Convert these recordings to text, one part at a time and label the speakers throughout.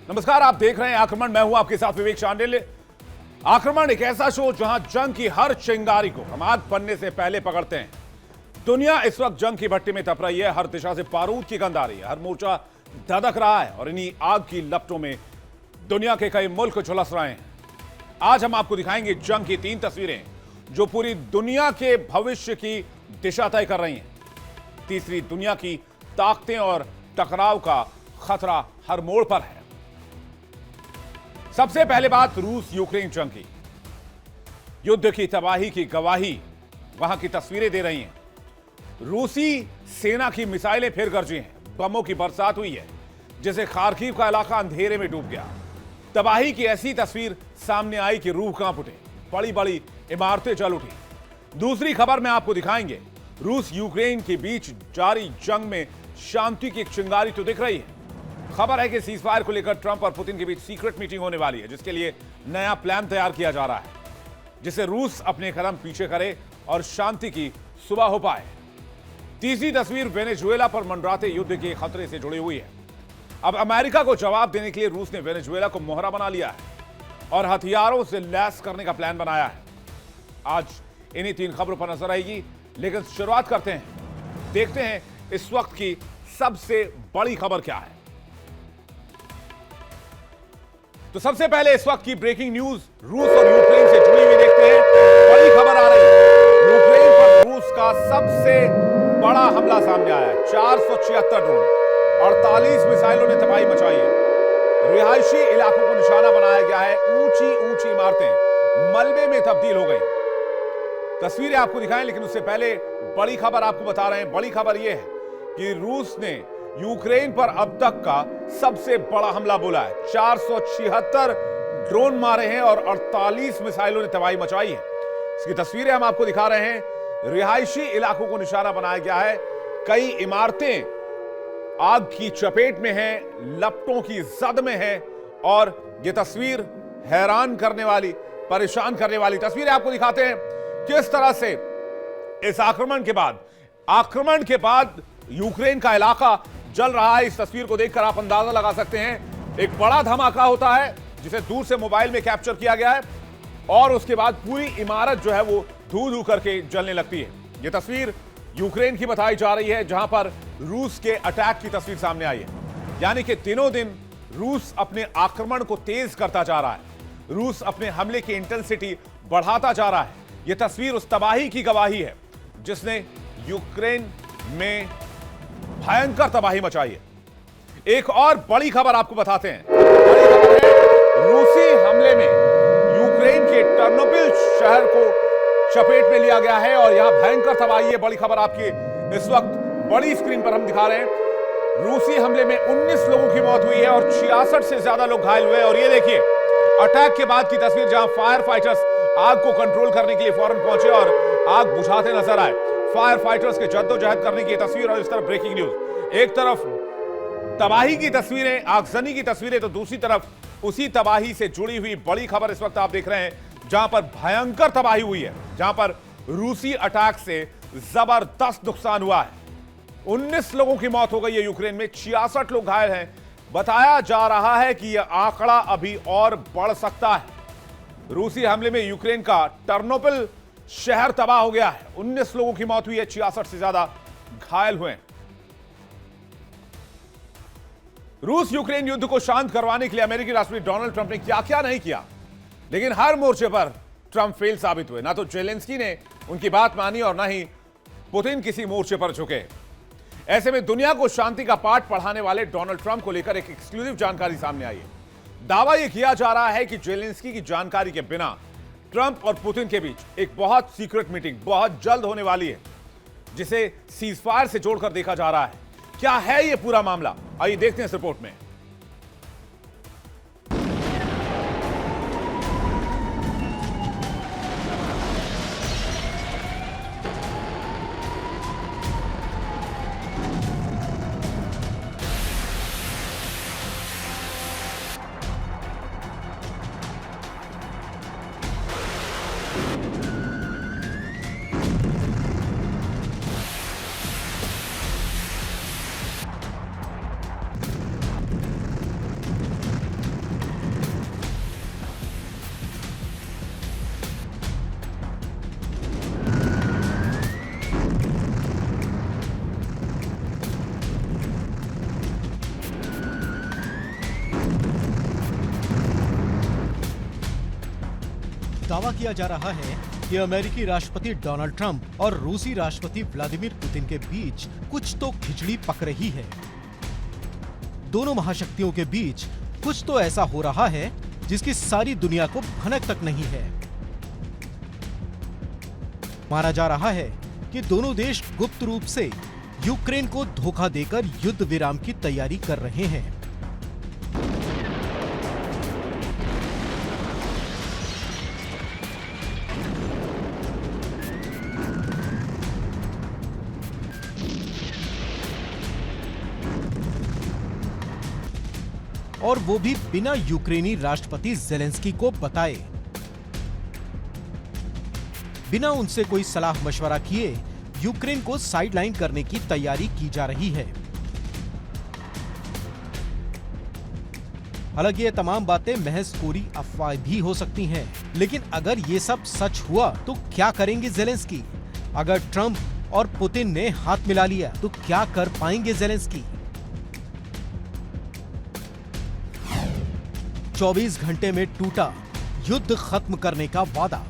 Speaker 1: नमस्कार, आप देख रहे हैं आक्रमण। मैं हूं आपके साथ विवेक चांडिल्य। आक्रमण एक ऐसा शो जहां जंग की हर चिंगारी को हम आग बनने से पहले पकड़ते हैं। दुनिया इस वक्त जंग की भट्टी में तप रही है, हर दिशा से बारूद की गंध आ रही है, हर मोर्चा धधक रहा है और इन्हीं आग की लपटों में दुनिया के कई मुल्क झुलस रहे हैं। आज हम आपको दिखाएंगे जंग की 3 तस्वीरें जो पूरी दुनिया के भविष्य की दिशा तय कर रही हैं। तीसरी दुनिया की ताकतें और टकराव का खतरा हर मोड़ पर है। सबसे पहले बात रूस यूक्रेन जंग की। युद्ध की तबाही की गवाही वहां की तस्वीरें दे रही हैं। रूसी सेना की मिसाइलें फिर गरजी हैं, बमों की बरसात हुई है जिससे खार्किव का इलाका अंधेरे में डूब गया। तबाही की ऐसी तस्वीर सामने आई कि रूह कांप उठे, बड़ी बड़ी इमारतें जल उठी। दूसरी खबर में आपको दिखाएंगे, रूस यूक्रेन के बीच जारी जंग में शांति की एक चिंगारी तो दिख रही है। खबर है कि सीजफायर को लेकर ट्रंप और पुतिन के बीच सीक्रेट मीटिंग होने वाली है, जिसके लिए नया प्लान तैयार किया जा रहा है, जिससे रूस अपने कदम पीछे करे और शांति की सुबह हो पाए। तीसरी तस्वीर वेनेजुएला पर मंडराते युद्ध के खतरे से जुड़ी हुई है। अब अमेरिका को जवाब देने के लिए रूस ने वेनेजुएला को मोहरा बना लिया है और हथियारों से लैस करने का प्लान बनाया है। आज इन्हीं 3 खबरों पर नजर आएगी, लेकिन शुरुआत करते हैं, देखते हैं इस वक्त की सबसे बड़ी खबर क्या है। तो सबसे पहले इस वक्त की ब्रेकिंग न्यूज रूस और यूक्रेन से जुड़ी हुई देखते हैं। बड़ी खबर आ रही है, यूक्रेन पर रूस का सबसे बड़ा हमला सामने आया है। 476 ड्रोन, 48 मिसाइलों ने तबाही मचाई है। रिहायशी इलाकों को निशाना बनाया गया है। ऊंची ऊंची इमारतें मलबे में तब्दील हो गई। तस्वीरें आपको दिखाएं, लेकिन उससे पहले बड़ी खबर आपको बता रहे हैं। बड़ी खबर यह है कि रूस ने यूक्रेन पर अब तक का सबसे बड़ा हमला बोला है। 476 ड्रोन मारे हैं और 48 मिसाइलों ने तबाही मचाई है। इसकी तस्वीरें हम आपको दिखा रहे हैं। रिहायशी इलाकों को निशाना बनाया गया है। कई इमारतें आग की चपेट में हैं, लपटों की जद में हैं और यह तस्वीर हैरान करने वाली, परेशान करने वाली तस्वीरें आपको दिखाते हैं किस तरह से इस आक्रमण के बाद यूक्रेन का इलाका जल रहा है। इस तस्वीर को देखकर आप अंदाजा लगा सकते हैं। एक बड़ा धमाका होता है जिसे दूर से मोबाइल में कैप्चर किया गया है और उसके बाद पूरी इमारत जो है वो धू धू करके जलने लगती है। यह तस्वीर यूक्रेन की बताई जा रही है, जहां पर रूस के अटैक की तस्वीर सामने आई है। यानी कि दिनों दिन रूस अपने आक्रमण को तेज करता जा रहा है। रूस अपने हमले की इंटेंसिटी बढ़ाता जा रहा है। यह तस्वीर उस तबाही की गवाही है जिसने यूक्रेन में भयंकर तबाही मचाई है। एक और बड़ी खबर आपको बताते हैं। बड़ी खबर है, रूसी हमले में यूक्रेन के टर्नोपिल शहर को चपेट में लिया गया है और यहां भयंकर तबाही है। बड़ी खबर आपकी इस वक्त बड़ी स्क्रीन पर हम दिखा रहे हैं। रूसी हमले में 19 लोगों की मौत हुई है और 66 से ज्यादा लोग घायल हुए। और ये देखिए अटैक के बाद की तस्वीर, जहां फायर फाइटर्स आग को कंट्रोल करने के लिए फौरन पहुंचे और आग बुझाते नजर आए। फायर फाइटर्स के जद्दोजहद करने की तस्वीर और इस तरफ ब्रेकिंग न्यूज। एक तरफ तबाही की तस्वीरें, आगजनी की तस्वीरें, तो दूसरी तरफ उसी तबाही से जुड़ी हुई बड़ी खबर इस वक्त आप देख रहे हैं, जहां पर भयंकर तबाही हुई है, जहां पर रूसी अटैक से जबरदस्त नुकसान हुआ है। 19 लोगों की मौत हो गई है यूक्रेन में, 66 लोग घायल हैं। बताया जा रहा है कि यह आंकड़ा अभी और बढ़ सकता है। रूसी हमले में यूक्रेन का टर्नोपिल शहर तबाह हो गया है। 19 लोगों की मौत हुई है, 66 से ज्यादा घायल हुए। रूस यूक्रेन युद्ध को शांत करवाने के लिए अमेरिकी राष्ट्रपति डोनाल्ड ट्रंप ने क्या क्या नहीं किया, लेकिन हर मोर्चे पर ट्रंप फेल साबित हुए। ना तो जेलेंस्की ने उनकी बात मानी और ना ही पुतिन किसी मोर्चे पर झुके। ऐसे में दुनिया को शांति का पाठ पढ़ाने वाले डोनाल्ड ट्रंप को लेकर एक एक्सक्लूसिव जानकारी सामने आई है। दावा यह किया जा रहा है कि जेलेंस्की की जानकारी के बिना ट्रंप और पुतिन के बीच एक बहुत सीक्रेट मीटिंग बहुत जल्द होने वाली है, जिसे सीजफायर से जोड़कर देखा जा रहा है। क्या है यह पूरा मामला, आइए देखते हैं इस रिपोर्ट में।
Speaker 2: दावा किया जा रहा है कि अमेरिकी राष्ट्रपति डोनाल्ड ट्रंप और रूसी राष्ट्रपति व्लादिमीर पुतिन के बीच कुछ तो खिचड़ी पक रही है। दोनों महाशक्तियों के बीच कुछ तो ऐसा हो रहा है जिसकी सारी दुनिया को भनक तक नहीं है। माना जा रहा है कि दोनों देश गुप्त रूप से यूक्रेन को धोखा देकर युद्ध विराम की तैयारी कर रहे हैं। और वो भी बिना यूक्रेनी राष्ट्रपति ज़ेलेंस्की को बताए, बिना उनसे कोई सलाह मशवरा किए यूक्रेन को साइडलाइन करने की तैयारी की जा रही है। हालांकि ये तमाम बातें महज कोरी अफवाह भी हो सकती हैं, लेकिन अगर ये सब सच हुआ तो क्या करेंगे ज़ेलेंस्की? अगर ट्रंप और पुतिन ने हाथ मिला लिया तो क्या कर पाएंगे ज़ेलेंस्की? 24 घंटे में टूटा युद्ध खत्म करने का वादा।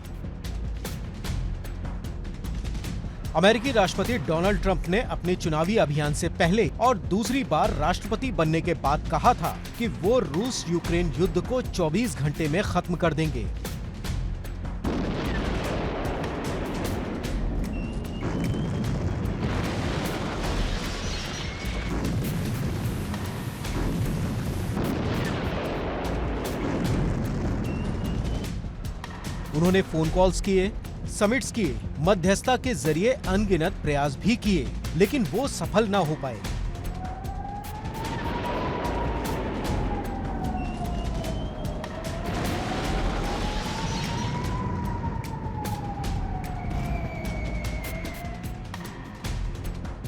Speaker 2: अमेरिकी राष्ट्रपति डोनाल्ड ट्रंप ने अपने चुनावी अभियान से पहले और दूसरी बार राष्ट्रपति बनने के बाद कहा था कि वो रूस यूक्रेन युद्ध को 24 घंटे में खत्म कर देंगे। उन्होंने फोन कॉल्स किए, समिट्स किए, मध्यस्थता के जरिए अनगिनत प्रयास भी किए, लेकिन वो सफल ना हो पाए।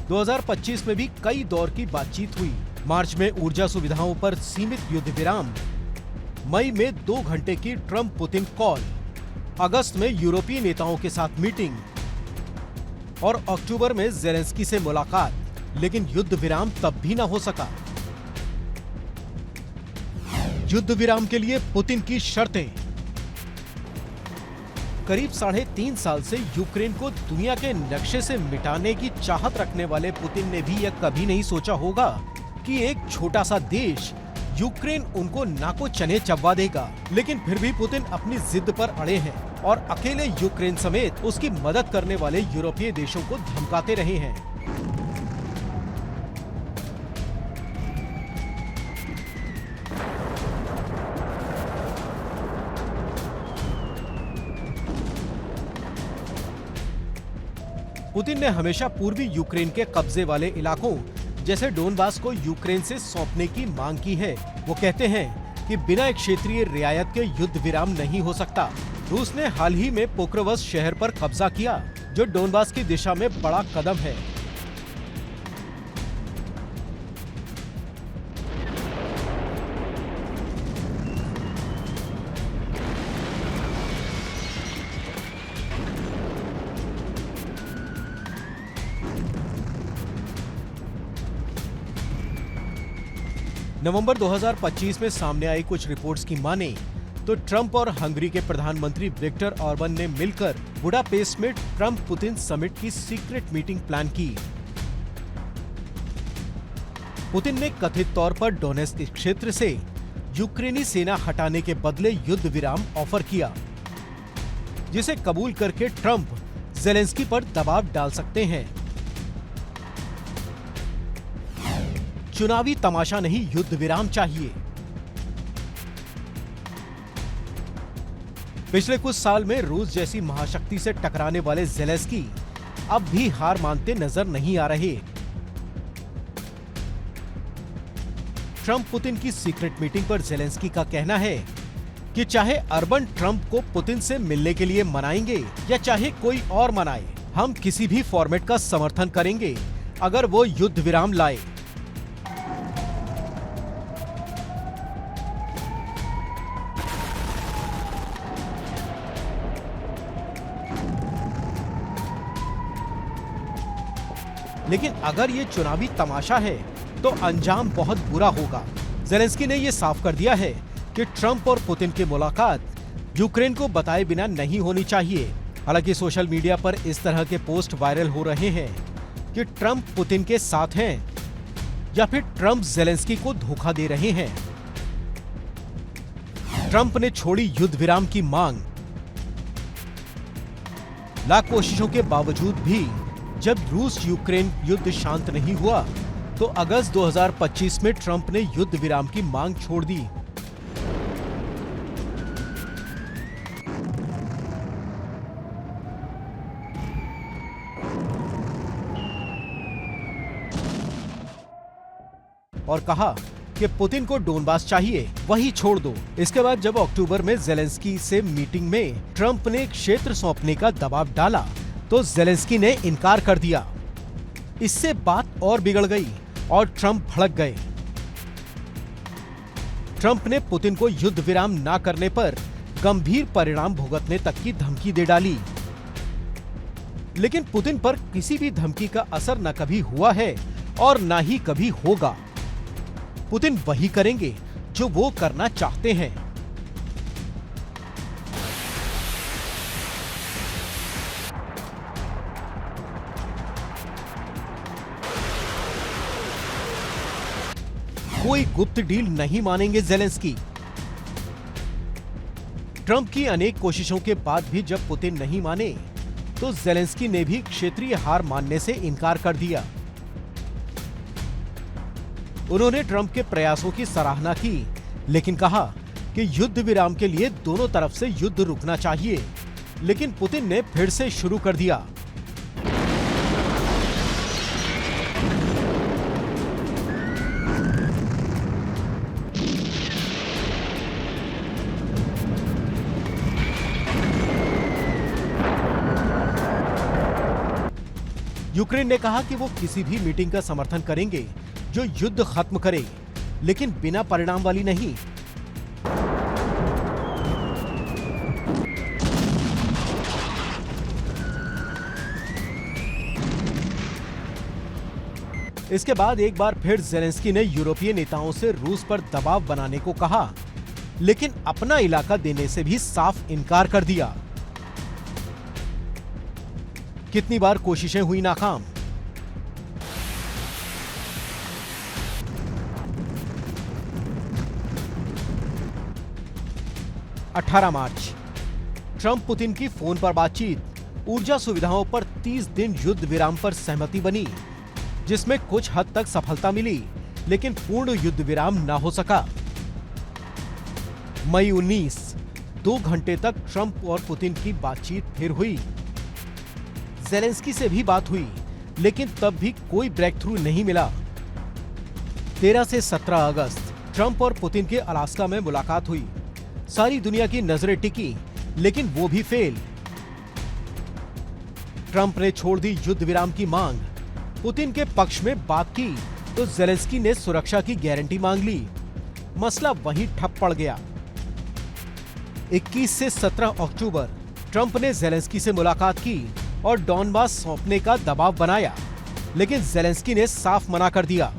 Speaker 2: दो 2025 में भी कई दौर की बातचीत हुई। मार्च में ऊर्जा सुविधाओं पर सीमित युद्ध विराम, मई में 2 घंटे की ट्रंप पुतिन कॉल, अगस्त में यूरोपीय नेताओं के साथ मीटिंग और अक्टूबर में ज़ेलेंस्की से मुलाकात, लेकिन युद्ध विराम तब भी न हो सका। युद्ध विराम के लिए पुतिन की शर्तें। करीब 3.5 साल से यूक्रेन को दुनिया के नक्शे से मिटाने की चाहत रखने वाले पुतिन ने भी यह कभी नहीं सोचा होगा कि एक छोटा सा देश यूक्रेन उनको नाको चने चबवा देगा। लेकिन फिर भी पुतिन अपनी जिद पर अड़े हैं और अकेले यूक्रेन समेत उसकी मदद करने वाले यूरोपीय देशों को धमकाते रहे हैं। पुतिन ने हमेशा पूर्वी यूक्रेन के कब्जे वाले इलाकों जैसे डोनबास को यूक्रेन से सौंपने की मांग की है। वो कहते हैं कि बिना एक क्षेत्रीय रियायत के युद्ध विराम नहीं हो सकता। रूस ने हाल ही में पोक्रोवस शहर पर कब्जा किया, जो डोनबास की दिशा में बड़ा कदम है। नवंबर 2025 में सामने आई कुछ रिपोर्ट्स की माने तो ट्रंप और हंगरी के प्रधानमंत्री विक्टर ऑर्बन ने मिलकर बुडापेस्ट में ट्रंप पुतिन समिट की सीक्रेट मीटिंग प्लान की। पुतिन ने कथित तौर पर डोनेत्स्क क्षेत्र से यूक्रेनी सेना हटाने के बदले युद्ध विराम ऑफर किया, जिसे कबूल करके ट्रंप ज़ेलेंस्की पर दबाव डाल सकते हैं। चुनावी तमाशा नहीं, युद्ध विराम चाहिए। पिछले कुछ साल में रूस जैसी महाशक्ति से टकराने वाले ज़ेलेंस्की अब भी हार मानते नजर नहीं आ रहे। ट्रंप पुतिन की सीक्रेट मीटिंग पर ज़ेलेंस्की का कहना है कि चाहे अर्बन ट्रंप को पुतिन से मिलने के लिए मनाएंगे या चाहे कोई और मनाए, हम किसी भी फॉर्मेट का समर्थन करेंगे अगर वो युद्ध विराम लाए। लेकिन अगर ये चुनावी तमाशा है तो अंजाम बहुत बुरा होगा। ज़ेलेंस्की ने ये साफ कर दिया है कि ट्रंप और पुतिन की मुलाकात यूक्रेन को बताए बिना नहीं होनी चाहिए। हालांकि सोशल मीडिया पर इस तरह के पोस्ट वायरल हो रहे हैं कि ट्रंप पुतिन के साथ हैं या फिर ट्रंप ज़ेलेंस्की को धोखा दे रहे हैं। ट्रंप ने छोड़ी युद्ध विराम की मांग। लाख कोशिशों के बावजूद भी जब रूस यूक्रेन युद्ध शांत नहीं हुआ तो अगस्त 2025 में ट्रंप ने युद्ध विराम की मांग छोड़ दी। और कहा कि पुतिन को डोनबास चाहिए, वही छोड़ दो। इसके बाद जब अक्टूबर में ज़ेलेंस्की से मीटिंग में ट्रंप ने क्षेत्र सौंपने का दबाव डाला तो ज़ेलेंस्की ने इनकार कर दिया। इससे बात और बिगड़ गई और ट्रंप भड़क गए। ट्रंप ने पुतिन को युद्ध विराम न करने पर गंभीर परिणाम भुगतने तक की धमकी दे डाली। लेकिन पुतिन पर किसी भी धमकी का असर न कभी हुआ है और न ही कभी होगा। पुतिन वही करेंगे जो वो करना चाहते हैं। कोई गुप्त डील नहीं मानेंगे ज़ेलेंस्की। ट्रंप की अनेक कोशिशों के बाद भी जब पुतिन नहीं माने तो ज़ेलेंस्की ने भी क्षेत्रीय हार मानने से इनकार कर दिया। उन्होंने ट्रंप के प्रयासों की सराहना की, लेकिन कहा कि युद्ध विराम के लिए दोनों तरफ से युद्ध रुकना चाहिए। लेकिन पुतिन ने फिर से शुरू कर दिया। यूक्रेन ने कहा कि वो किसी भी मीटिंग का समर्थन करेंगे जो युद्ध खत्म करे, लेकिन बिना परिणाम वाली नहीं। इसके बाद एक बार फिर ज़ेलेंस्की ने यूरोपीय नेताओं से रूस पर दबाव बनाने को कहा, लेकिन अपना इलाका देने से भी साफ इनकार कर दिया। कितनी बार कोशिशें हुई नाकाम। मार्च ट्रंप पुतिन की फोन पर बातचीत। ऊर्जा सुविधाओं पर 30 दिन युद्ध विराम पर सहमति बनी, जिसमें कुछ हद तक सफलता मिली, लेकिन पूर्ण युद्ध विराम न हो सका। मई 19 2 घंटे तक ट्रंप और पुतिन की बातचीत फिर हुई। ज़ेलेंस्की से भी बात हुई, लेकिन तब भी कोई ब्रेक थ्रू नहीं मिला। 13 से 17 अगस्त ट्रंप और पुतिन के अलास्का में मुलाकात हुई। सारी दुनिया की नजरें टिकी, लेकिन वो भी फेल। ट्रंप ने छोड़ दी युद्ध विराम की मांग। पुतिन के पक्ष में बात की तो ज़ेलेंस्की ने सुरक्षा की गारंटी मांग ली। मसला वहीं ठप पड़ गया। 21 से 17 अक्टूबर ट्रंप ने ज़ेलेंस्की से मुलाकात की और डॉनबास सौंपने का दबाव बनाया, लेकिन ज़ेलेंस्की ने साफ मना कर दिया।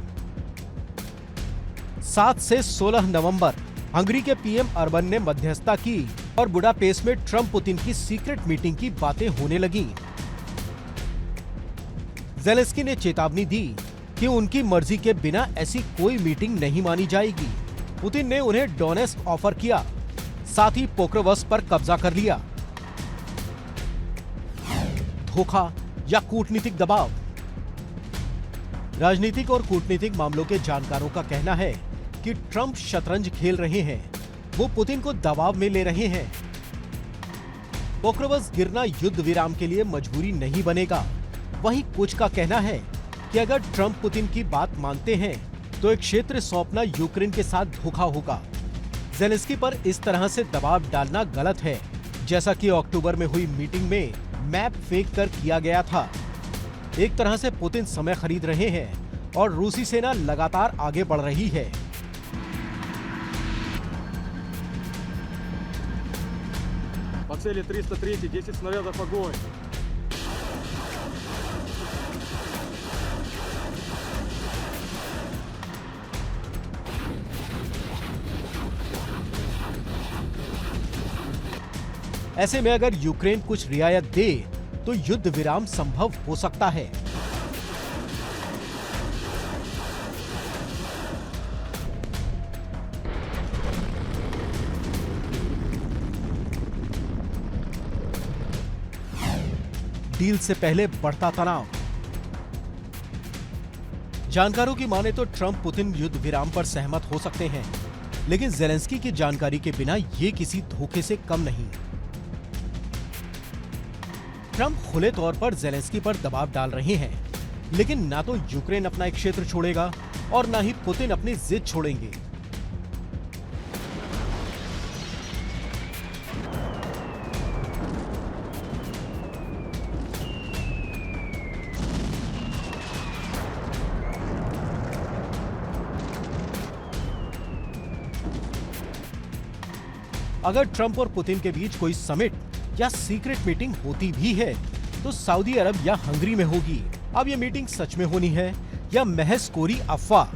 Speaker 2: 7 से 16 नवंबर हंगरी के पीएम अर्बन ने मध्यस्थता की और बुडापेस्ट में ट्रंप पुतिन की सीक्रेट मीटिंग की बातें होने लगीं। ज़ेलेंस्की ने चेतावनी दी कि उनकी मर्जी के बिना ऐसी कोई मीटिंग नहीं मानी जाएगी। पुतिन ने उन्हें डोनेस्क ऑफर किया, साथ ही पोक्रोवस्क पर कब्जा कर लिया। धोखा या कूटनीतिक दबाव। राजनीतिक और कूटनीतिक मामलों के जानकारों का कहना है कि ट्रंप शतरंज खेल रहे हैं। वो पुतिन को दबाव में ले रहे हैं। पोक्रोवस्क गिरना युद्ध विराम के लिए मजबूरी नहीं बनेगा। वहीं कुछ का कहना है कि अगर ट्रंप पुतिन की बात मानते हैं तो एक क्षेत्र सौंपना यूक्रेन के साथ धोखा होगा। ज़ेलेंस्की पर इस तरह से दबाव डालना गलत है, जैसा कि अक्टूबर में हुई मीटिंग में मैप फेंक कर किया गया था। एक तरह से पुतिन समय खरीद रहे हैं और रूसी सेना लगातार आगे बढ़ रही है।
Speaker 3: По цели 303, 10 снарядов огонь.
Speaker 2: ऐसे में अगर यूक्रेन कुछ रियायत दे तो युद्ध विराम संभव हो सकता है। डील से पहले बढ़ता तनाव। जानकारों की माने तो ट्रंप पुतिन युद्ध विराम पर सहमत हो सकते हैं, लेकिन ज़ेलेंस्की की जानकारी के बिना ये किसी धोखे से कम नहीं। ट्रंप खुले तौर पर ज़ेलेंस्की पर दबाव डाल रहे हैं, लेकिन ना तो यूक्रेन अपना एक क्षेत्र छोड़ेगा और ना ही पुतिन अपनी जिद छोड़ेंगे। अगर ट्रंप और पुतिन के बीच कोई समिट या सीक्रेट मीटिंग होती भी है तो सऊदी अरब या हंगरी में होगी। अब यह मीटिंग सच में होनी है या महज कोरी अफवाह,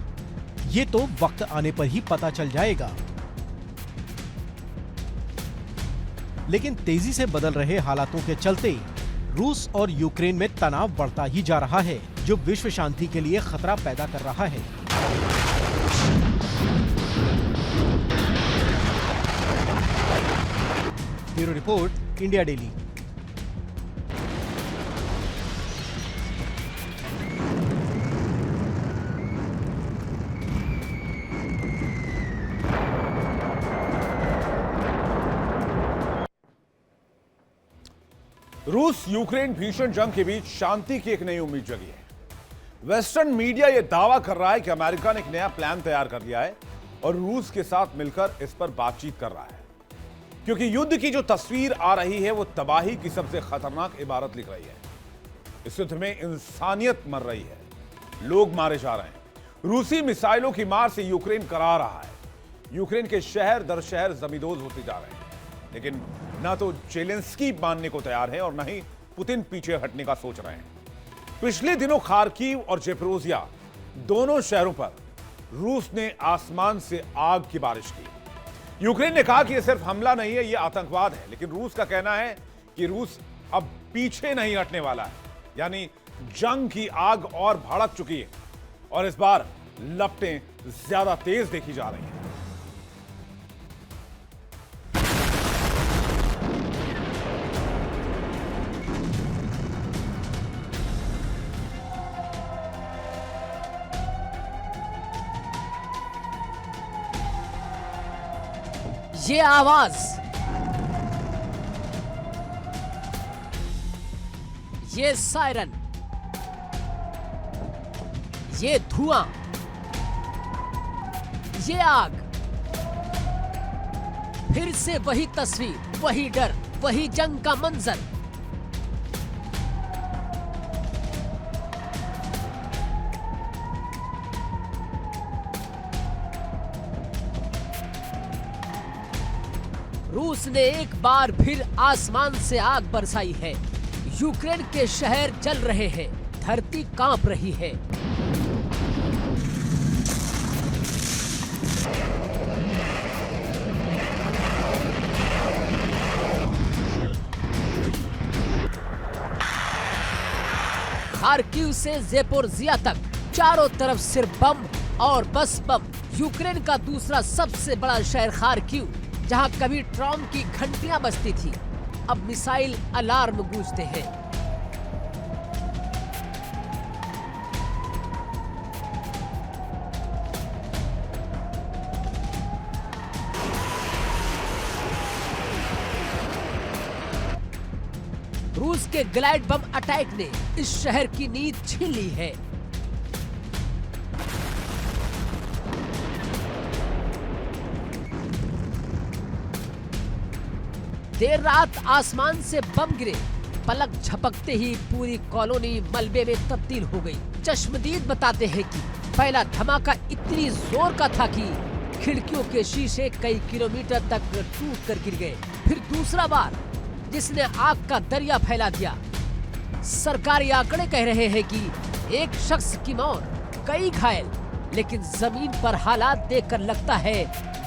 Speaker 2: ये तो वक्त आने पर ही पता चल जाएगा। लेकिन तेजी से बदल रहे हालातों के चलते रूस और यूक्रेन में तनाव बढ़ता ही जा रहा है, जो विश्व शांति के लिए खतरा पैदा कर रहा है। Bureau report, India daily.
Speaker 1: रूस यूक्रेन भीषण जंग के बीच शांति की एक नई उम्मीद जगी है। वेस्टर्न मीडिया यह दावा कर रहा है कि अमेरिका ने एक नया प्लान तैयार कर लिया है और रूस के साथ मिलकर इस पर बातचीत कर रहा है, क्योंकि युद्ध की जो तस्वीर आ रही है वो तबाही की सबसे खतरनाक इबारत लिख रही है। इस युद्ध में इंसानियत मर रही है, लोग मारे जा रहे हैं। रूसी मिसाइलों की मार से यूक्रेन करा रहा है। यूक्रेन के शहर दर शहर जमींदोज होते जा रहे हैं, लेकिन ना तो ज़ेलेंस्की मानने को तैयार है और ना ही पुतिन पीछे हटने का सोच रहे हैं। पिछले दिनों खार्किव और ज़ेपोरिज़िया दोनों शहरों पर रूस ने आसमान से आग की बारिश की। यूक्रेन ने कहा कि यह सिर्फ हमला नहीं है, यह आतंकवाद है, लेकिन रूस का कहना है कि रूस अब पीछे नहीं हटने वाला है। यानी जंग की आग और भड़क चुकी है और इस बार लपटें ज्यादा तेज देखी जा रही हैं।
Speaker 4: ये आवाज, ये सायरन, ये धुआं, ये आग, फिर से वही तस्वीर, वही डर, वही जंग का मंजर। रूस ने एक बार फिर आसमान से आग बरसाई है। यूक्रेन के शहर जल रहे हैं, धरती कांप रही है। खार्किव से ज़ेपोरिज़िया तक चारों तरफ सिर्फ बम और बस बम। यूक्रेन का दूसरा सबसे बड़ा शहर खार्किव, जहां कभी ट्रॉम की घंटियां बजती थी, अब मिसाइल अलार्म गूंजते हैं। रूस के ग्लाइड बम अटैक ने इस शहर की नींद छीन ली है। देर रात आसमान से बम गिरे, पलक झपकते ही पूरी कॉलोनी मलबे में तब्दील हो गई। चश्मदीद बताते हैं कि पहला धमाका इतनी जोर का था कि खिड़कियों के शीशे कई किलोमीटर तक टूट कर गिर गए। फिर दूसरा बार, जिसने आग का दरिया फैला दिया। सरकारी आंकड़े कह रहे हैं कि एक शख्स की मौत, कई घायल, लेकिन जमीन पर हालात देखकर लगता है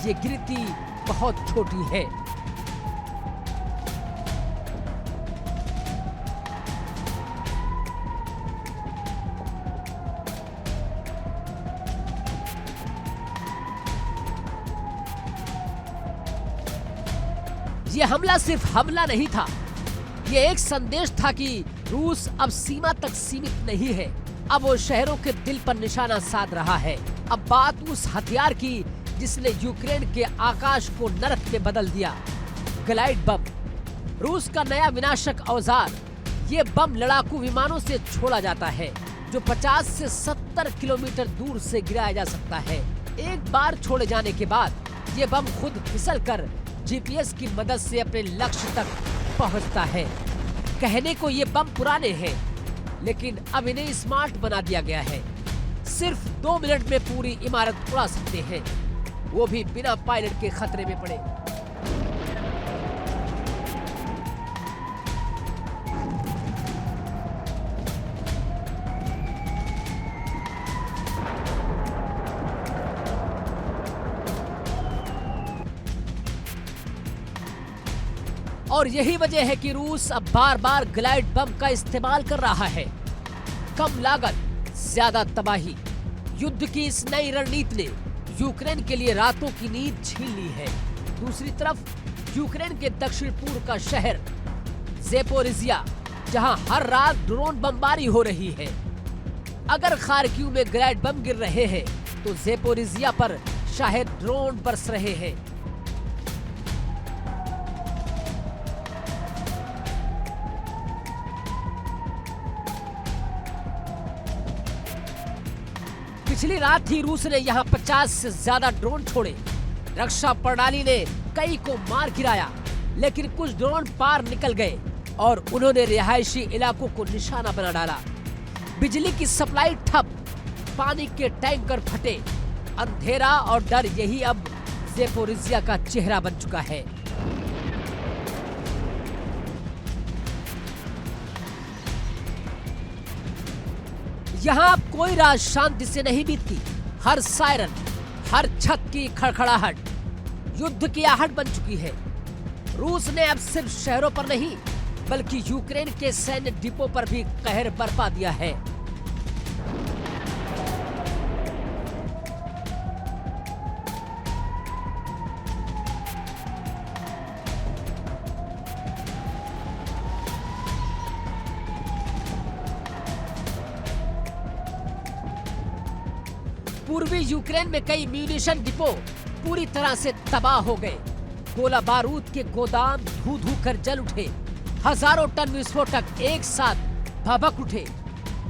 Speaker 4: ये गिनती बहुत छोटी है। ये हमला सिर्फ हमला नहीं था, ये एक संदेश था कि रूस अब सीमा तक सीमित नहीं है, अब वो शहरों के दिल पर निशाना साध रहा है। अब बात उस हथियार की जिसने यूक्रेन के आकाश को नरक में बदल दिया, ग्लाइड बम। रूस का नया विनाशक औजार। ये बम लड़ाकू विमानों से छोड़ा जाता है जो 50 से 70 किलोमीटर दूर से गिराया जा सकता है। एक बार छोड़े जाने के बाद ये बम खुद फिसलकर जीपीएस की मदद से अपने लक्ष्य तक पहुंचता है। कहने को ये बम पुराने हैं, लेकिन अब इन्हें स्मार्ट बना दिया गया है। सिर्फ 2 मिनट में पूरी इमारत उड़ा सकते हैं, वो भी बिना पायलट के खतरे में पड़े। और यही वजह है कि रूस अब बार बार ग्लाइड बम का इस्तेमाल कर रहा है। कम लागत, ज्यादा तबाही। युद्ध की इस नई रणनीति ने यूक्रेन के लिए रातों की नींद छीन ली है। दूसरी तरफ यूक्रेन के दक्षिण पूर्व का शहर ज़ेपोरिज़िया, जहां हर रात ड्रोन बमबारी हो रही है। अगर खार्किव में ग्लाइड बम गिर रहे हैं तो ज़ेपोरिज़िया पर शायद ड्रोन बरस रहे हैं। पिछली रात ही रूस ने यहां 50 से ज्यादा ड्रोन छोड़े। रक्षा प्रणाली ने कई को मार गिराया, लेकिन कुछ ड्रोन पार निकल गए और उन्होंने रिहायशी इलाकों को निशाना बना डाला। बिजली की सप्लाई ठप, पानी के टैंकर फटे, अंधेरा और डर, यही अब ज़ेपोरिज़िया का चेहरा बन चुका है। यहाँ अब कोई रात शांति से नहीं बीतती। हर सायरन, हर छत की खड़खड़ाहट युद्ध की आहट बन चुकी है। रूस ने अब सिर्फ शहरों पर नहीं, बल्कि यूक्रेन के सैन्य डिपो पर भी कहर बरपा दिया है। पूर्वी यूक्रेन में कई म्यूनिशन डिपो पूरी तरह से तबाह हो गए। गोला बारूद के गोदाम धू धू कर जल उठे। हजारों टन विस्फोटक एक साथ भभक उठे।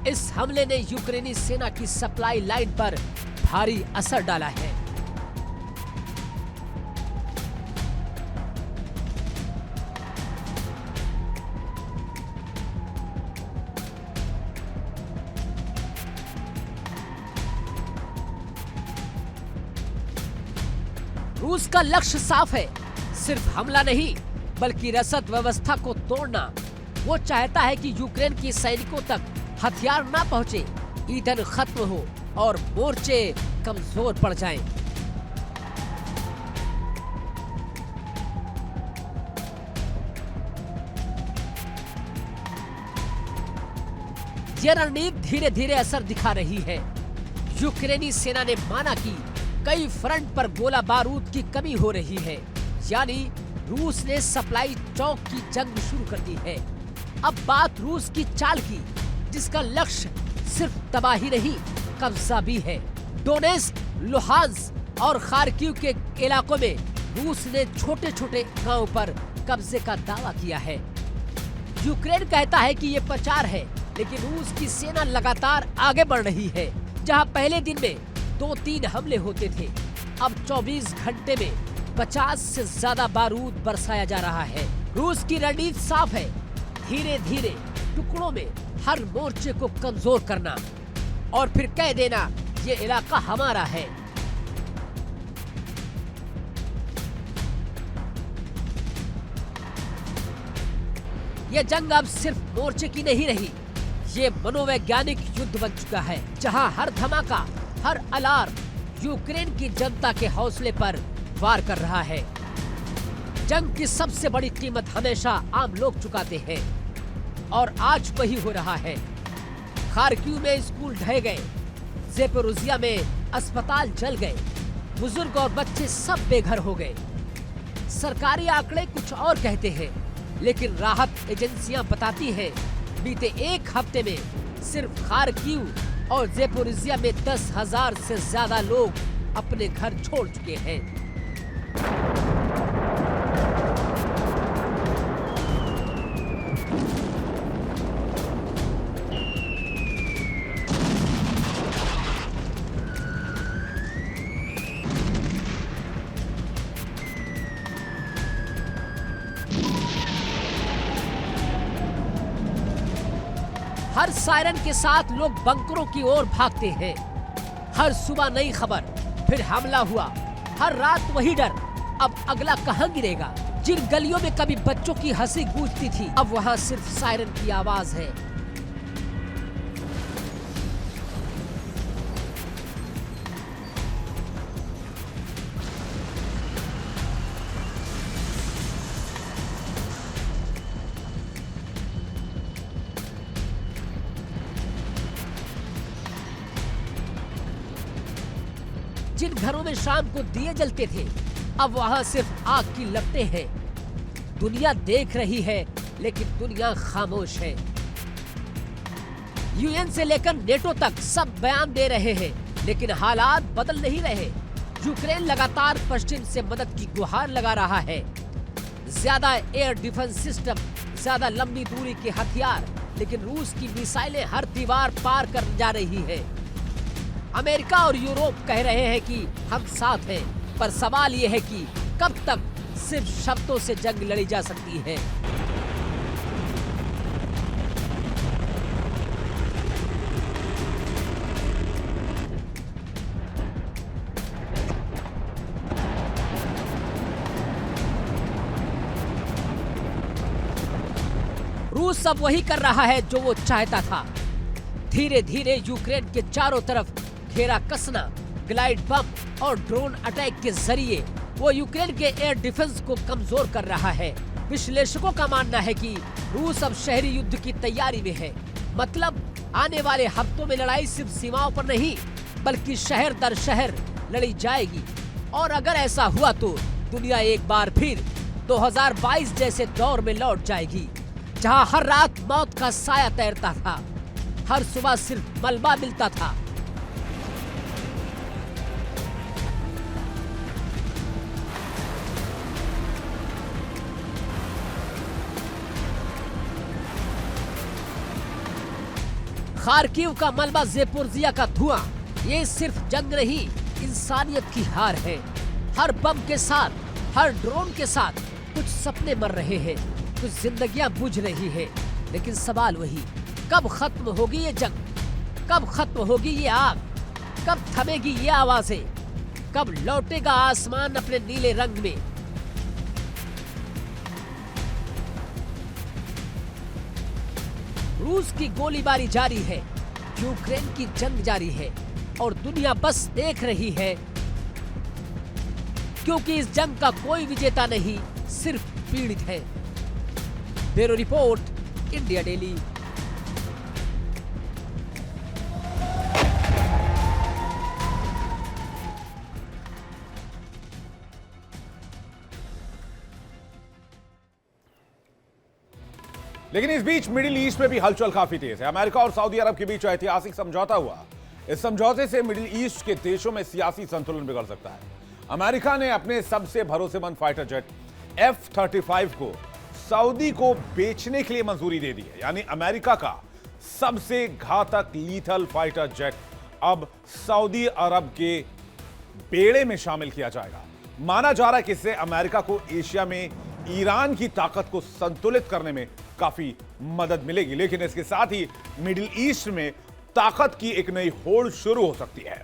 Speaker 4: इस हमले ने यूक्रेनी सेना की सप्लाई लाइन पर भारी असर डाला है। रूस का लक्ष्य साफ है, सिर्फ हमला नहीं बल्कि रसद व्यवस्था को तोड़ना। वो चाहता है कि यूक्रेन के सैनिकों तक हथियार ना पहुंचे, ईंधन खत्म हो और मोर्चे कमजोर पड़ जाएं। यह रणनीति धीरे धीरे असर दिखा रही है। यूक्रेनी सेना ने माना कि कई फ्रंट पर गोला बारूद की कमी हो रही है, यानी रूस ने सप्लाई चौक की जंग शुरू कर दी है। अब बात रूस की चाल की, जिसका लक्ष्य सिर्फ तबाही नहीं, कब्जा भी है। डोनेस्क, लुहांस्क और खार्किव के इलाकों में रूस ने छोटे छोटे गांवों पर कब्जे का दावा किया है। यूक्रेन कहता है कि ये प्रचार है, लेकिन रूस की सेना लगातार आगे बढ़ रही है। जहां पहले दिन में 2-3 हमले होते थे, अब 24 घंटे में 50 से ज्यादा बारूद बरसाया जा रहा है। रूस की रणनीति साफ है, धीरे धीरे टुकड़ों में हर मोर्चे को कमजोर करना और फिर कह देना ये इलाका हमारा है। ये जंग अब सिर्फ मोर्चे की नहीं रही, ये मनोवैज्ञानिक युद्ध बन चुका है, जहां हर धमाका, हर अलार्म यूक्रेन की जनता के हौसले पर वार कर रहा है। जंग की सबसे बड़ी कीमत हमेशा आम लोग चुकाते हैं और आज वही हो रहा है। खार्किव में स्कूल ढह गए, ज़ेपोरिज़िया में अस्पताल जल गए, बुजुर्ग और बच्चे सब बेघर हो गए। सरकारी आंकड़े कुछ और कहते हैं, लेकिन राहत एजेंसियां बताती हैं बीते एक हफ्ते में सिर्फ खार्किव और ज़ेपोरिज़िया में 10,000 से ज्यादा लोग अपने घर छोड़ चुके हैं। हर सायरन के साथ लोग बंकरों की ओर भागते हैं। हर सुबह नई खबर, फिर हमला हुआ, हर रात वही डर, अब अगला कहां गिरेगा। जिन गलियों में कभी बच्चों की हंसी गूंजती थी, अब वहां सिर्फ सायरन की आवाज है। जिन घरों में शाम को दिए जलते थे, अब वहां सिर्फ आग की लपटें हैं। दुनिया देख रही है, लेकिन दुनिया खामोश है। यूएन से लेकर नेटो तक सब बयान दे रहे हैं, लेकिन हालात बदल नहीं रहे। यूक्रेन लगातार पश्चिम से मदद की गुहार लगा रहा है। ज्यादा एयर डिफेंस सिस्टम, ज्यादा लंबी दूरी के हथियार, लेकिन रूस की मिसाइलें हर दीवार पार कर जा रही है। अमेरिका और यूरोप कह रहे हैं कि हम साथ हैं, पर सवाल यह है कि कब तक सिर्फ शब्दों से जंग लड़ी जा सकती है। रूस अब वही कर रहा है जो वो चाहता था। धीरे धीरे यूक्रेन के चारों तरफ घेरा कसना, ग्लाइड बम और ड्रोन अटैक के जरिए वो यूक्रेन के एयर डिफेंस को कमजोर कर रहा है। विश्लेषकों का मानना है कि रूस अब शहरी युद्ध की तैयारी में है। मतलब आने वाले हफ्तों में लड़ाई सिर्फ सीमाओं पर नहीं, बल्कि शहर दर शहर लड़ी जाएगी। और अगर ऐसा हुआ तो दुनिया एक बार फिर 2022 जैसे दौर में लौट जाएगी, जहां हर रात मौत का साया तैरता था, हर सुबह सिर्फ मलबा मिलता था। खार्किव का मलबा, ज़ेपोरिज़िया का धुआं, ये सिर्फ जंग नहीं, इंसानियत की हार है। हर बम के साथ, हर ड्रोन के साथ कुछ सपने मर रहे हैं, कुछ जिंदगियां बुझ रही हैं। लेकिन सवाल वही, कब खत्म होगी ये जंग? कब खत्म होगी ये आग? कब थमेगी ये आवाजें? कब लौटेगा आसमान अपने नीले रंग में? रूस की गोलीबारी जारी है, यूक्रेन की जंग जारी है, और दुनिया बस देख रही है, क्योंकि इस जंग का कोई विजेता नहीं, सिर्फ पीड़ित है। Bureau report, India daily.
Speaker 1: लेकिन इस बीच मिडिल ईस्ट में भी हलचल काफी तेज है। अमेरिका और सऊदी अरब के बीच ऐतिहासिक समझौता हुआ। इस समझौते से मिडिल ईस्ट के देशों में सियासी संतुलन बिगड़ सकता है। अमेरिका ने अपने सबसे भरोसेमंद फाइटर जेट F-35 को सऊदी को बेचने के लिए मंजूरी दे दी है। यानी अमेरिका का सबसे घातक लीथल फाइटर जेट अब सऊदी अरब के बेड़े में शामिल किया जाएगा। माना जा रहा है कि इससे अमेरिका को एशिया में ईरान की ताकत को संतुलित करने में काफी मदद मिलेगी। लेकिन इसके साथ ही मिडिल ईस्ट में ताकत की एक नई होड़ शुरू हो सकती है।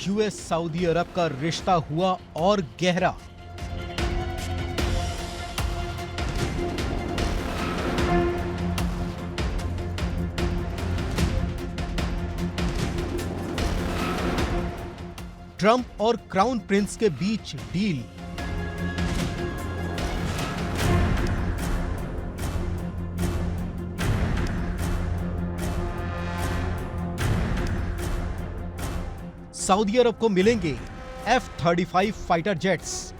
Speaker 2: यूएस सऊदी अरब का रिश्ता हुआ और गहरा। ट्रंप और क्राउन प्रिंस के बीच डील। सऊदी अरब को मिलेंगे F-35 fighter jets.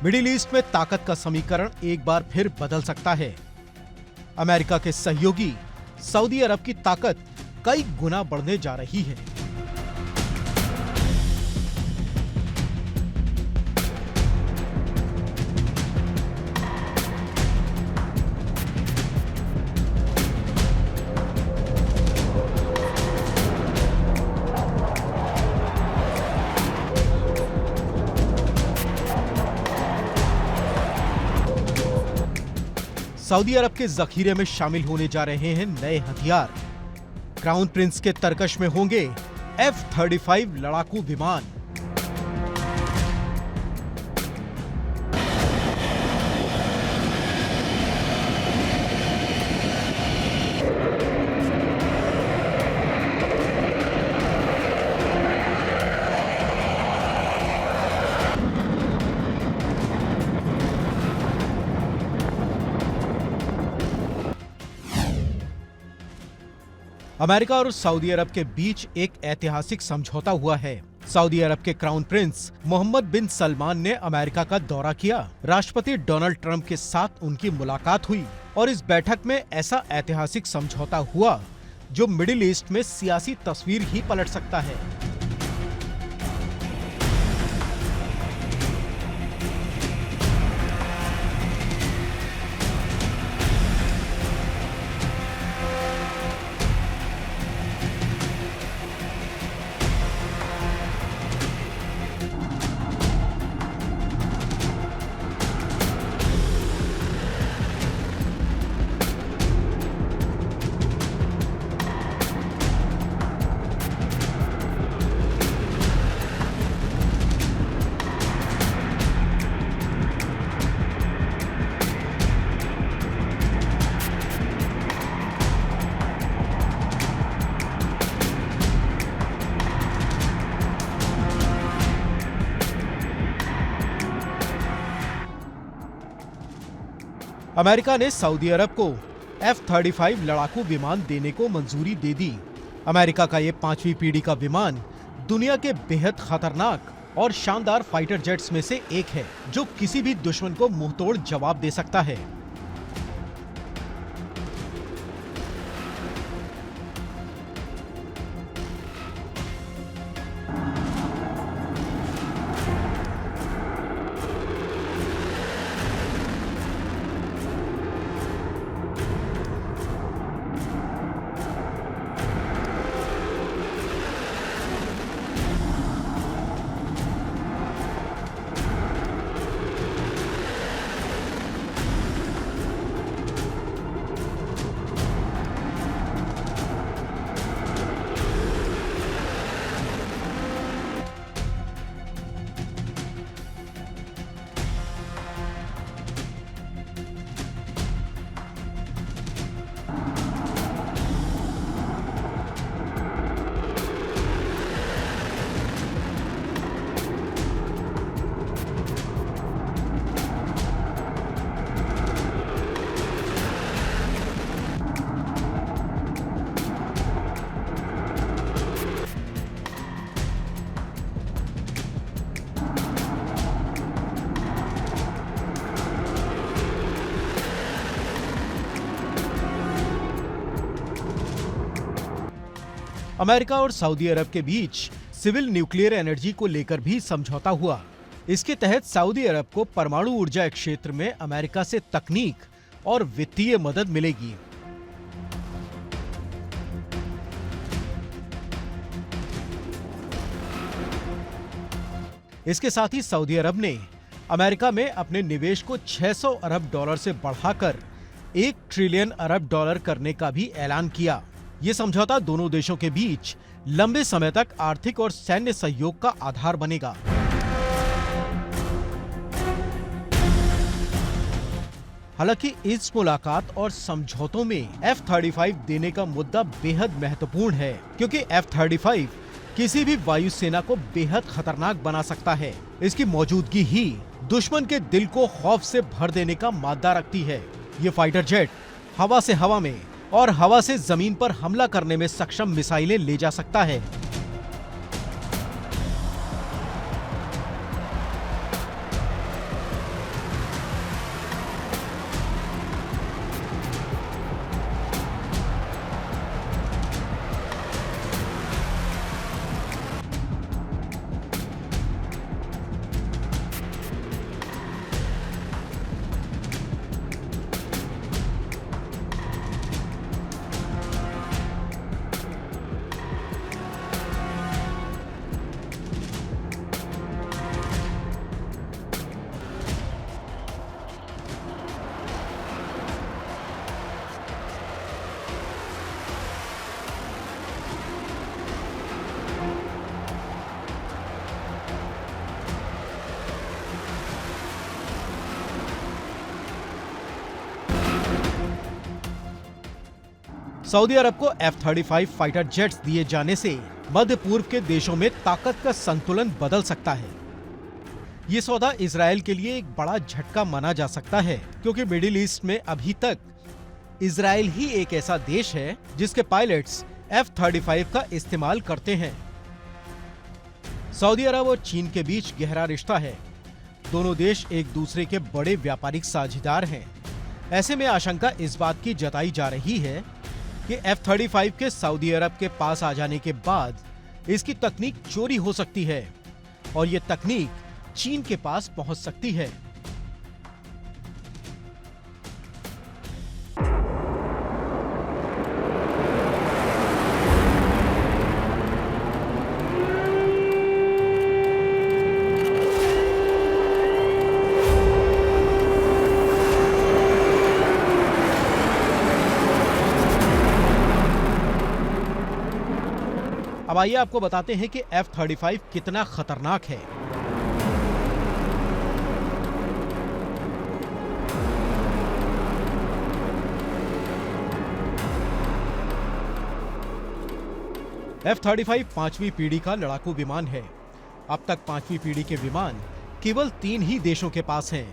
Speaker 2: Middle east में ताकत का समीकरण एक बार फिर बदल सकता है। अमेरिका के सहयोगी सऊदी अरब की ताकत कई गुना बढ़ने जा रही है। सऊदी अरब के जखीरे में शामिल होने जा रहे हैं नए हथियार। क्राउन प्रिंस के तरकश में होंगे F-35 लड़ाकू विमान। अमेरिका और सऊदी अरब के बीच एक ऐतिहासिक समझौता हुआ है। सऊदी अरब के क्राउन प्रिंस मोहम्मद बिन सलमान ने अमेरिका का दौरा किया। राष्ट्रपति डोनाल्ड ट्रंप के साथ उनकी मुलाकात हुई और इस बैठक में ऐसा ऐतिहासिक समझौता हुआ जो मिडिल ईस्ट में सियासी तस्वीर ही पलट सकता है। अमेरिका ने सऊदी अरब को F-35 लड़ाकू विमान देने को मंजूरी दे दी। अमेरिका का ये 5वीं पीढ़ी का विमान दुनिया के बेहद खतरनाक और शानदार फाइटर जेट्स में से एक है, जो किसी भी दुश्मन को मुंहतोड़ जवाब दे सकता है। अमेरिका और सऊदी अरब के बीच सिविल न्यूक्लियर एनर्जी को लेकर भी समझौता हुआ। इसके तहत सऊदी अरब को परमाणु ऊर्जा क्षेत्र में अमेरिका से तकनीक और वित्तीय मदद मिलेगी। इसके साथ ही सऊदी अरब ने अमेरिका में अपने निवेश को 600 अरब डॉलर से बढ़ाकर 1 ट्रिलियन अरब डॉलर करने का भी ऐलान किया। ये समझौता दोनों देशों के बीच लंबे समय तक आर्थिक और सैन्य सहयोग का आधार बनेगा। हालांकि इस मुलाकात और समझौतों में F-35 देने का मुद्दा बेहद महत्वपूर्ण है, क्योंकि F-35 किसी भी वायुसेना को बेहद खतरनाक बना सकता है। इसकी मौजूदगी ही दुश्मन के दिल को खौफ से भर देने का मादा रखती है। ये फाइटर जेट हवा से हवा में और हवा से जमीन पर हमला करने में सक्षम मिसाइलें ले जा सकता है। सऊदी अरब को F-35 फाइटर जेट्स दिए जाने से मध्य पूर्व के देशों में ताकत का संतुलन बदल सकता है। ये सौदा इजरायल के लिए एक बड़ा झटका माना जा सकता है, क्योंकि मिडिल ईस्ट में अभी तक इजरायल ही एक ऐसा देश है जिसके पायलट्स F-35 का इस्तेमाल करते हैं। सऊदी अरब और चीन के बीच गहरा रिश्ता है। दोनों देश एक दूसरे के बड़े व्यापारिक साझेदार हैं। ऐसे में आशंका इस बात की जताई जा रही है कि F-35 के सऊदी अरब के पास आ जाने के बाद इसकी तकनीक चोरी हो सकती है और ये तकनीक चीन के पास पहुंच सकती है। अब आइए आपको बताते हैं कि F-35 कितना खतरनाक है। F-35 5वीं पीढ़ी का लड़ाकू विमान है। अब तक 5वीं पीढ़ी के विमान केवल 3 ही देशों के पास हैं।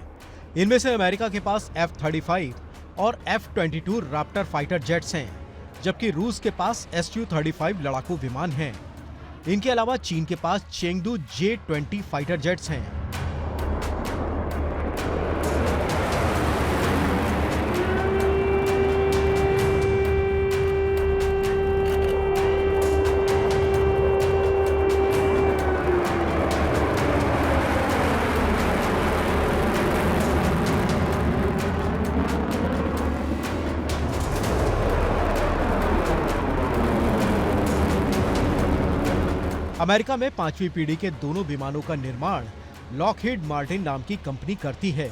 Speaker 2: इनमें से अमेरिका के पास F-35 और F-22 राप्टर फाइटर जेट्स हैं, जबकि रूस के पास Su-35 लड़ाकू विमान हैं। इनके अलावा चीन के पास चेंगडू J-20 फाइटर जेट्स हैं। अमेरिका में 5वीं पीढ़ी के दोनों विमानों का निर्माण लॉकहीड मार्टिन नाम की कंपनी करती है।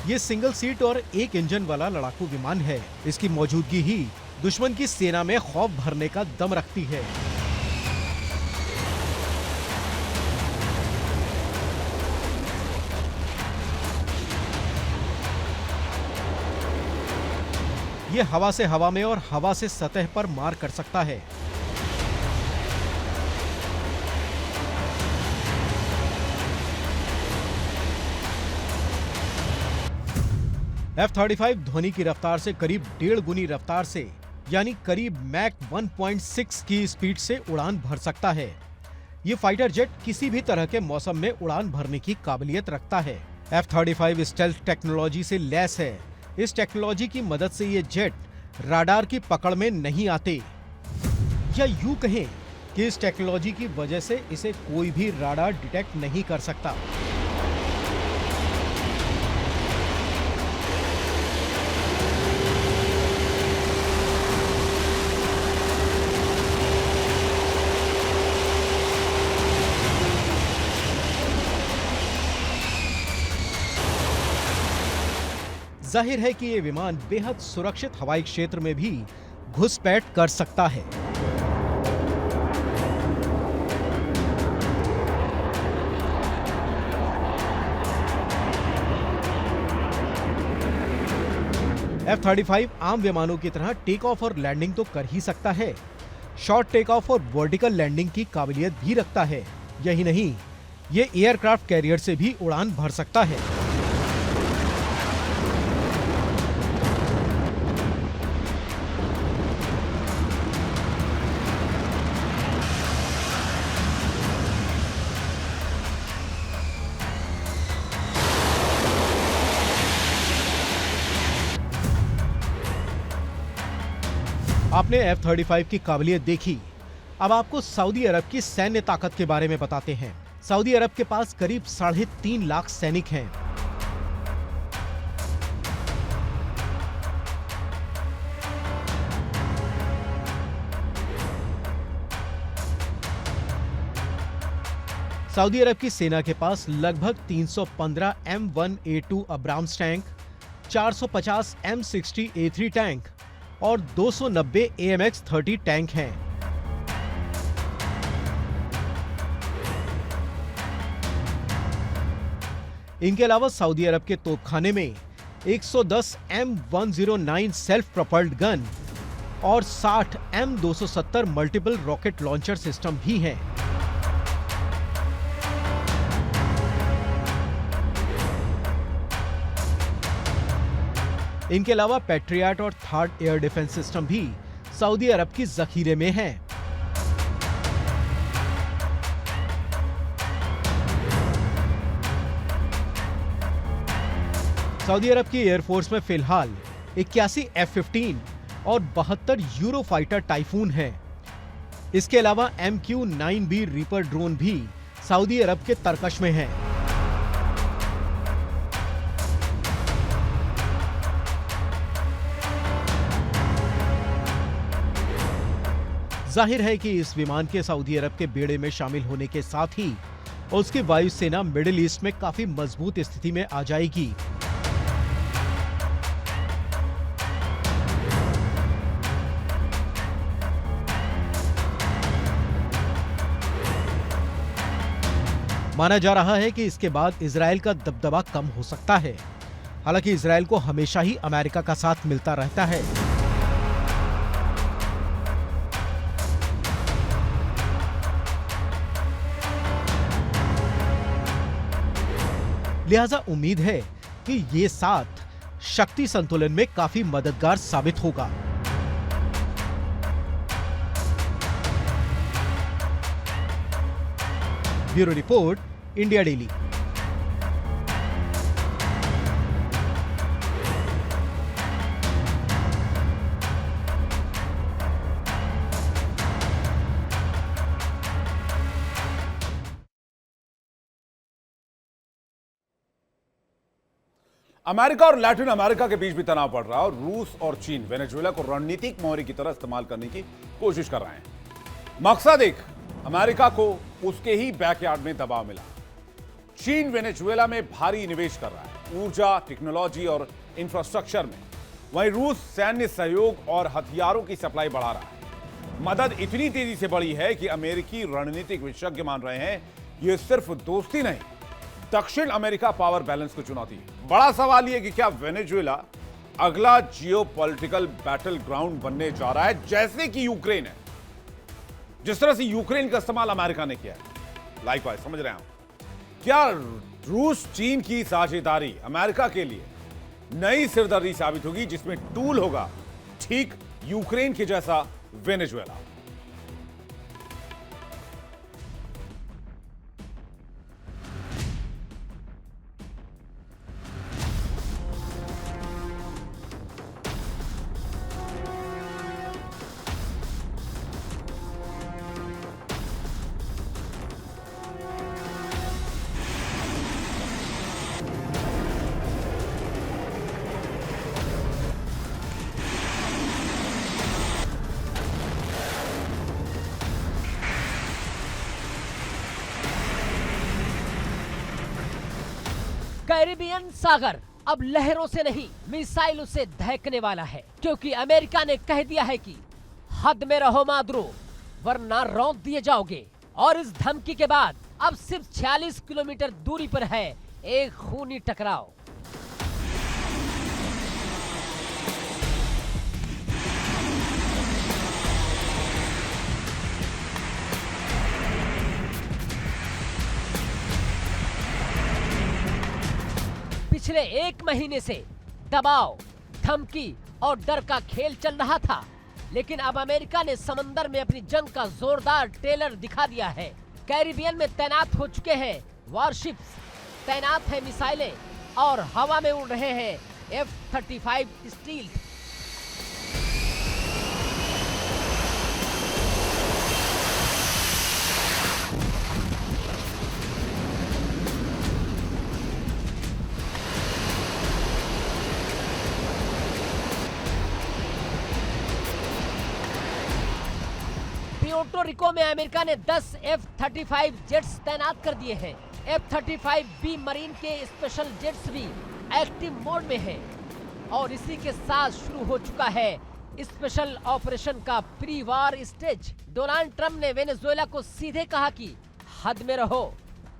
Speaker 2: ये सिंगल सीट और एक इंजन वाला लड़ाकू विमान है। इसकी मौजूदगी ही दुश्मन की सेना में खौफ भरने का दम रखती है। ये हवा से हवा में और हवा से सतह पर मार कर सकता है। F-35 ध्वनि की रफ्तार से करीब 1.5 गुनी रफ्तार से यानी करीब मैक 1.6 की स्पीड से उड़ान भर सकता है। ये फाइटर जेट किसी भी तरह के मौसम में उड़ान भरने की काबिलियत रखता है। F-35 स्टेल्थ टेक्नोलॉजी से लैस है। इस टेक्नोलॉजी की मदद से ये जेट राडार की पकड़ में नहीं आते, या यूं कहें कि इस टेक्नोलॉजी की वजह से इसे कोई भी राडार डिटेक्ट नहीं कर सकता। जाहिर है कि ये विमान बेहद सुरक्षित हवाई क्षेत्र में भी घुसपैठ कर सकता है। F-35 आम विमानों की तरह टेक ऑफ और लैंडिंग तो कर ही सकता है, शॉर्ट टेक ऑफ और वर्टिकल लैंडिंग की काबिलियत भी रखता है। यही नहीं, ये एयरक्राफ्ट कैरियर से भी उड़ान भर सकता है। आपने F-35 की काबिलियत देखी, अब आपको सऊदी अरब की सैन्य ताकत के बारे में बताते हैं। सऊदी अरब के पास करीब 3.5 लाख सैनिक हैं। सऊदी अरब की सेना के पास लगभग 315 M1A2 Abrams tank, 450 M60A3 tank और 290 AMX-30 टैंक हैं। इनके अलावा सऊदी अरब के तोपखाने में 110 M109 सेल्फ प्रोपल्ड गन और 60 M270 multiple rocket launcher system भी हैं। इनके अलावा पैट्रियट और थर्ड एयर डिफेंस सिस्टम भी सऊदी अरब की जखीरे में हैं। सऊदी अरब की एयरफोर्स में फिलहाल 81 F-15 और 72 यूरो फाइटर टाइफून हैं। इसके अलावा MQ-9B रीपर ड्रोन भी सऊदी अरब के तरकश में हैं। जाहिर है कि इस विमान के सऊदी अरब के बेड़े में शामिल होने के साथ ही उसकी वायुसेना मिडिल ईस्ट में काफी मजबूत स्थिति में आ जाएगी। माना जा रहा है कि इसके बाद इजराइल का दबदबा कम हो सकता है। हालांकि इजराइल को हमेशा ही अमेरिका का साथ मिलता रहता है। लिहाजा उम्मीद है कि ये साथ शक्ति संतुलन में काफी मददगार साबित होगा। Bureau report, India daily.
Speaker 1: America और लैटिन अमेरिका के बीच भी तनाव बढ़ रहा है और रूस और चीन वेनेजुएला को रणनीतिक मोहरी की तरह इस्तेमाल करने की कोशिश कर रहे हैं। मकसद एक, अमेरिका को उसके ही बैकयार्ड में दबाव मिला। चीन वेनेजुएला में भारी निवेश कर रहा है, ऊर्जा, टेक्नोलॉजी और इंफ्रास्ट्रक्चर में। वहीं रूस सैन्य सहयोग और हथियारों की सप्लाई बढ़ा रहा है। मदद इतनी तेजी से बढ़ी है कि अमेरिकी रणनीतिक विशेषज्ञ मान रहे हैं यह सिर्फ दोस्ती नहीं, दक्षिण अमेरिका पावर बैलेंस को चुनौती है। बड़ा सवाल यह कि क्या वेनेजुएला अगला जियोपॉलिटिकल बैटल ग्राउंड बनने जा रहा है, जैसे कि यूक्रेन है। जिस तरह से यूक्रेन का इस्तेमाल अमेरिका ने किया है। लाइकवाइज, समझ रहे हैं आप? क्या रूस चीन की साझेदारी अमेरिका के लिए नई सिरदर्दी साबित होगी, जिसमें टूल होगा ठीक यूक्रेन के जैसा वेनेजुएला?
Speaker 4: कैरिबियन सागर अब लहरों से नहीं, मिसाइलों से दहकने वाला है, क्योंकि अमेरिका ने कह दिया है कि हद में रहो माद्रो, वरना रौंद दिए जाओगे। और इस धमकी के बाद अब सिर्फ 46 किलोमीटर दूरी पर है एक खूनी टकराव। पिछले 1 महीने से दबाव, धमकी और डर का खेल चल रहा था, लेकिन अब अमेरिका ने समंदर में अपनी जंग का जोरदार ट्रेलर दिखा दिया है। कैरिबियन में तैनात हो चुके हैं वॉरशिप्स, तैनात है मिसाइलें और हवा में उड़ रहे हैं F-35 स्टील्थ। प्यूर्टो रिको में अमेरिका ने 10 F-35 जेट्स तैनात कर दिए हैं। F-35B मरीन के स्पेशल जेट्स भी एक्टिव मोड में हैं और इसी के साथ शुरू हो चुका है स्पेशल ऑपरेशन का pre war stage. Donald Trump ने वेनेजुएला को सीधे कहा कि हद में रहो।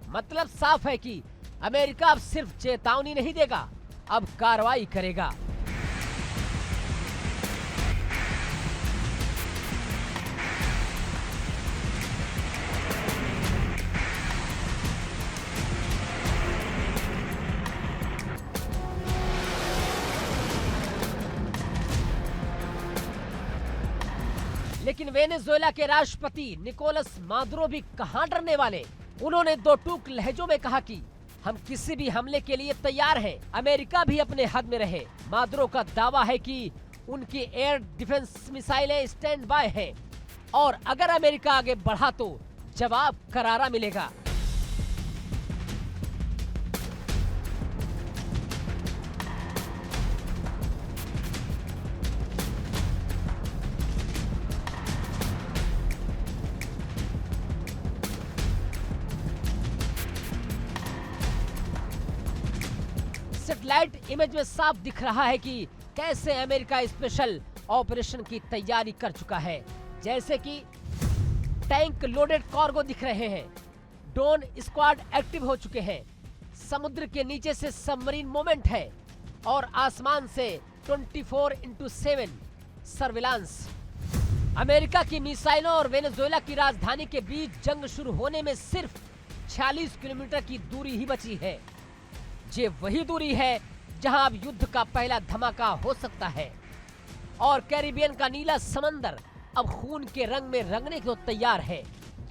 Speaker 4: मतलब साफ है कि अमेरिका अब सिर्फ चेतावनी नहीं देगा, अब कार्रवाई करेगा। लेकिन वेनेजुएला के राष्ट्रपति निकोलस मादुरो भी कहां डरने वाले। उन्होंने दो टूक लहजों में कहा कि हम किसी भी हमले के लिए तैयार हैं, अमेरिका भी अपने हद में रहे। मादुरो का दावा है कि उनकी एयर डिफेंस मिसाइलें स्टैंड बाय हैं और अगर अमेरिका आगे बढ़ा तो जवाब करारा मिलेगा। सैटेलाइट इमेज में साफ दिख रहा है कि कैसे अमेरिका स्पेशल ऑपरेशन की तैयारी कर चुका है। जैसे कि टैंक लोडेड कार्गो दिख रहे हैं, ड्रोन स्क्वाड एक्टिव हो चुके हैं, समुद्र के नीचे से सबमरीन मूवमेंट है और आसमान से 24/7 सर्विलांस। अमेरिका की मिसाइलों और वेनेजुएला की राजधानी के बीच जंग शुरू होने में सिर्फ 46 किलोमीटर की दूरी ही बची है। ये वही दूरी है जहां अब युद्ध का पहला धमाका हो सकता है और कैरिबियन का नीला समंदर अब खून के रंग में रंगने को तैयार है।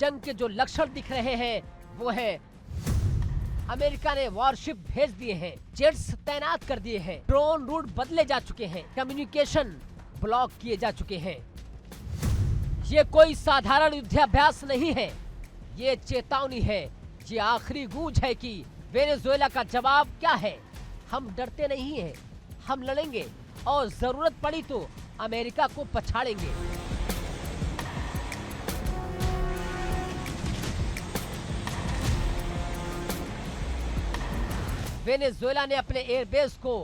Speaker 4: जंग के जो लक्षण दिख रहे हैं वो है अमेरिका ने वॉरशिप भेज दिए हैं, जेट्स तैनात कर दिए हैं, ड्रोन रूट बदले जा चुके हैं, कम्युनिकेशन ब्लॉक किए जा चुके हैं। ये कोई साधारण युद्धाभ्यास नहीं है, ये चेतावनी है, ये आखिरी गूंज है कि वेनेजुएला का जवाब क्या है। हम डरते नहीं हैं, हम लड़ेंगे और जरूरत पड़ी तो अमेरिका को पछाड़ेंगे। वेनेजुएला ने अपने एयरबेस को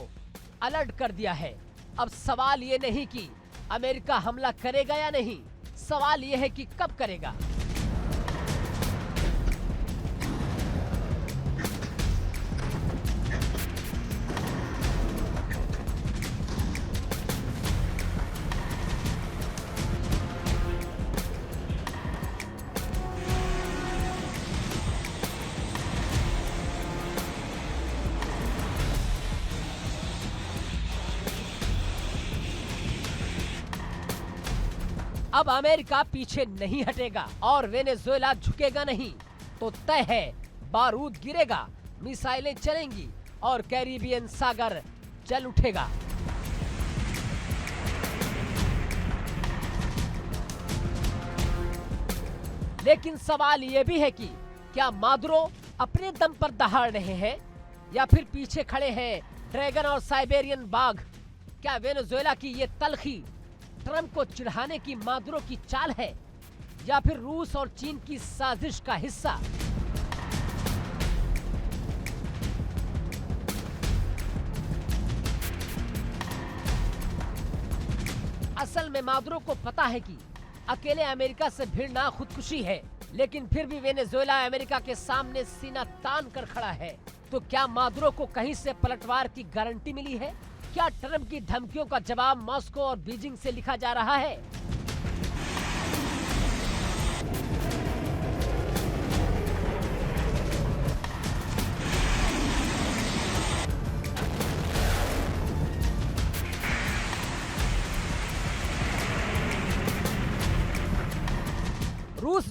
Speaker 4: अलर्ट कर दिया है। अब सवाल ये नहीं कि अमेरिका हमला करेगा या नहीं, सवाल ये है कि कब करेगा। अब अमेरिका पीछे नहीं हटेगा और वेनेजुएला झुकेगा नहीं तो तय है, बारूद गिरेगा, मिसाइलें चलेंगी और कैरिबियन सागर जल उठेगा। लेकिन सवाल यह भी है कि क्या मादुरो अपने दम पर दहाड़ रहे हैं या फिर पीछे खड़े हैं ड्रैगन और साइबेरियन बाघ। क्या वेनेजुएला की ये तलखी ट्रंप को चिढ़ाने की मादुरो की चाल है या फिर रूस और चीन की साजिश का हिस्सा। असल में मादुरो को पता है कि अकेले अमेरिका से भिड़ना खुदकुशी है, लेकिन फिर भी वेनेजुएला अमेरिका के सामने सीना तान कर खड़ा है। तो क्या मादुरो को कहीं से पलटवार की गारंटी मिली है? क्या ट्रंप की धमकियों का जवाब मॉस्को और बीजिंग से लिखा जा रहा है?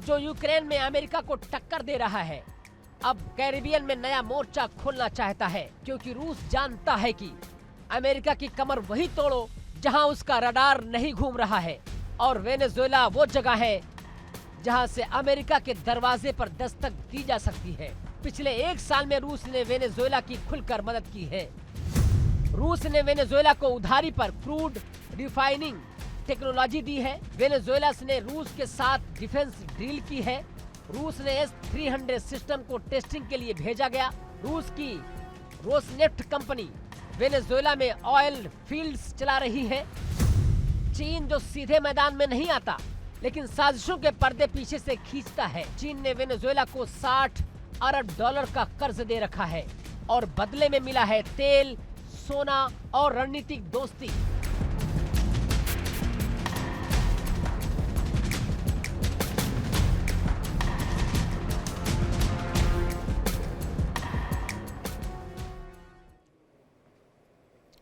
Speaker 4: जो यूक्रेन में अमेरिका को टक्कर दे रहा है, अब कैरिबियन में नया मोर्चा खोलना चाहता है, क्योंकि रूस जानता है कि अमेरिका की कमर वही तोड़ो जहां उसका रडार नहीं घूम रहा है, और वेनेजुएला वो जगह है जहां से अमेरिका के दरवाजे पर दस्तक दी जा सकती है। पिछले 1 साल में रूस ने वेनेजुएला की खुलकर मदद की है। रूस ने वेनेजुएला को उधारी पर क्रूड रिफाइनिंग टेक्नोलॉजी दी है। वेनेजुएला ने रूस के साथ डिफेंस डील की है। रूस ने S-300 सिस्टम को टेस्टिंग के लिए भेजा गया। रूस की रोसनेफ्ट कंपनी वेनेजुएला में ऑयल फील्ड्स चला रही है। चीन जो सीधे मैदान में नहीं आता, लेकिन साजिशों के पर्दे पीछे से खींचता है। चीन ने वेनेजुएला को $60 अरब का कर्ज दे रखा है और बदले में मिला है तेल, सोना और रणनीतिक दोस्ती।